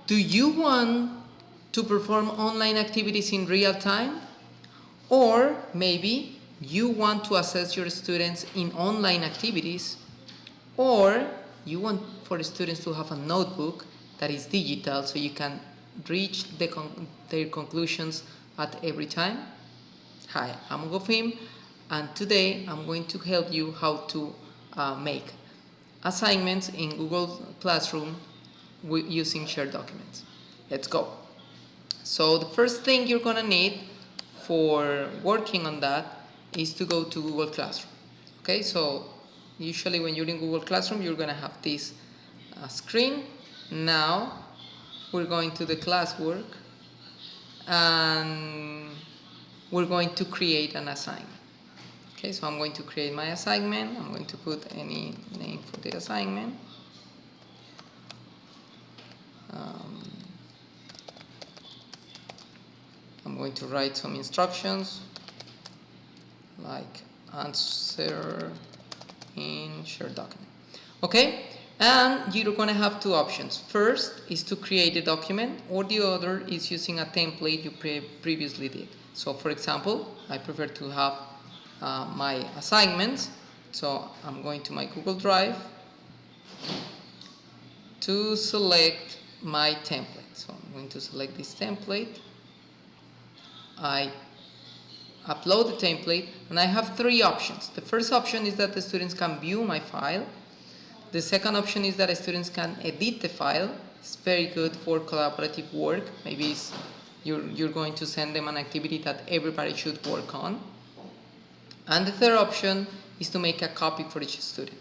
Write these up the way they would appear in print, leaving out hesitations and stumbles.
Do you want to perform online activities in real time? Or maybe you want to assess your students in online activities, or you want for the students to have a notebook that is digital so you can reach their conclusions at every time. Hi, I'm Gofim, and today I'm going to help you how to make assignments in Google Classroom using shared documents. Let's go. So the first thing you're gonna need for working on that is to go to Google Classroom. Okay, so usually when you're in Google Classroom, you're gonna have this screen. Now we're going to the classwork and we're going to create an assignment. Okay, so I'm going to create my assignment. I'm going to put any name for the assignment. I'm going to write some instructions like answer in shared document. Okay, and you're going to have two options. First is to create a document, or the other is using a template you previously did. So for example, I prefer to have my assignments. So I'm going to my Google Drive to select my template. So I'm going to select this template. I upload the template and I have three options. The first option is that the students can view my file. The second option is that the students can edit the file. It's very good for collaborative work. Maybe you're going to send them an activity that everybody should work on. And the third option is to make a copy for each student.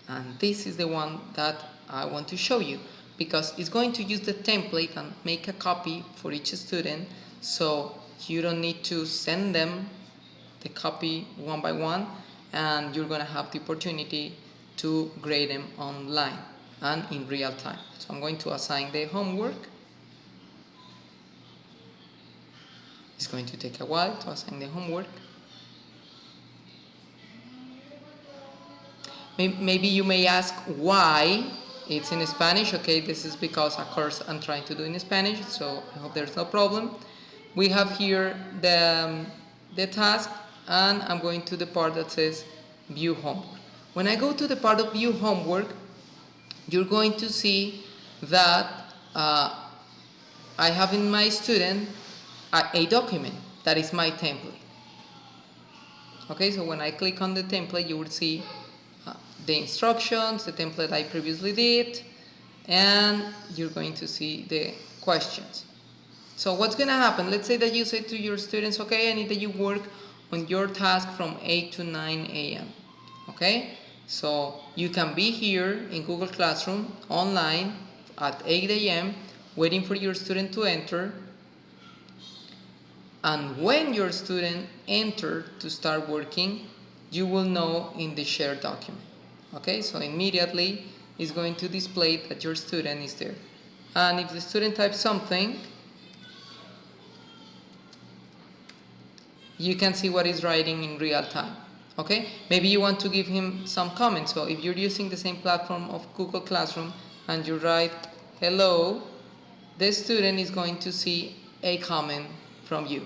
And this is the one that I want to show you, because it's going to use the template and make a copy for each student, so you don't need to send them the copy one by one, and you're going to have the opportunity to grade them online and in real time. So I'm going to assign the homework. It's going to take a while to assign the homework. Maybe you may ask why it's in Spanish. Okay, this is because a course I'm trying to do in Spanish, so I hope there's no problem. We have here the task, and I'm going to the part that says view homework. When I go to the part of view homework, you're going to see that I have in my student a document that is my template. Okay, so when I click on the template, you will see the instructions, the template I previously did, and you're going to see the questions. So what's going to happen? Let's say that you say to your students, okay, I need that you work on your task from 8 to 9 a.m. Okay, so you can be here in Google Classroom online at 8 a.m. waiting for your student to enter, and when your student enters to start working, you will know in the shared document. Okay, so immediately it's going to display that your student is there. And if the student types something, you can see what he's writing in real time. Okay, maybe you want to give him some comments. So if you're using the same platform of Google Classroom and you write hello, the student is going to see a comment from you.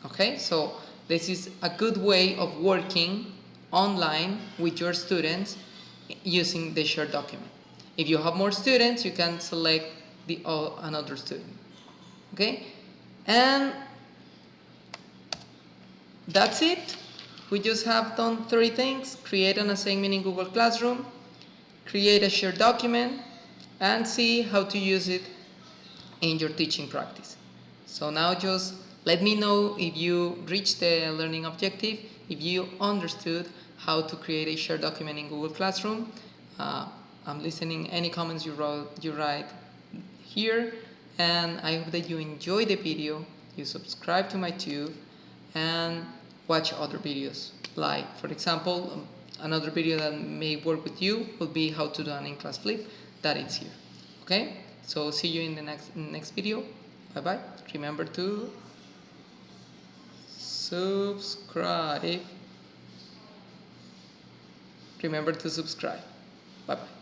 Okay, so this is a good way of working online with your students using the shared document. If you have more students, you can select another student. Okay, and that's it. We just have done three things: create an assignment in Google Classroom, create a shared document, and see how to use it in your teaching practice. So now just let me know if you reached the learning objective, if you understood how to create a shared document in Google Classroom. I'm listening any comments you write here, and I hope that you enjoy the video, you subscribe to my tube, and watch other videos. Like, for example, another video that may work with you will be how to do an in-class flip. That is here. Okay? So see you in the next video. Bye bye. Remember to subscribe. Remember to subscribe. Bye bye.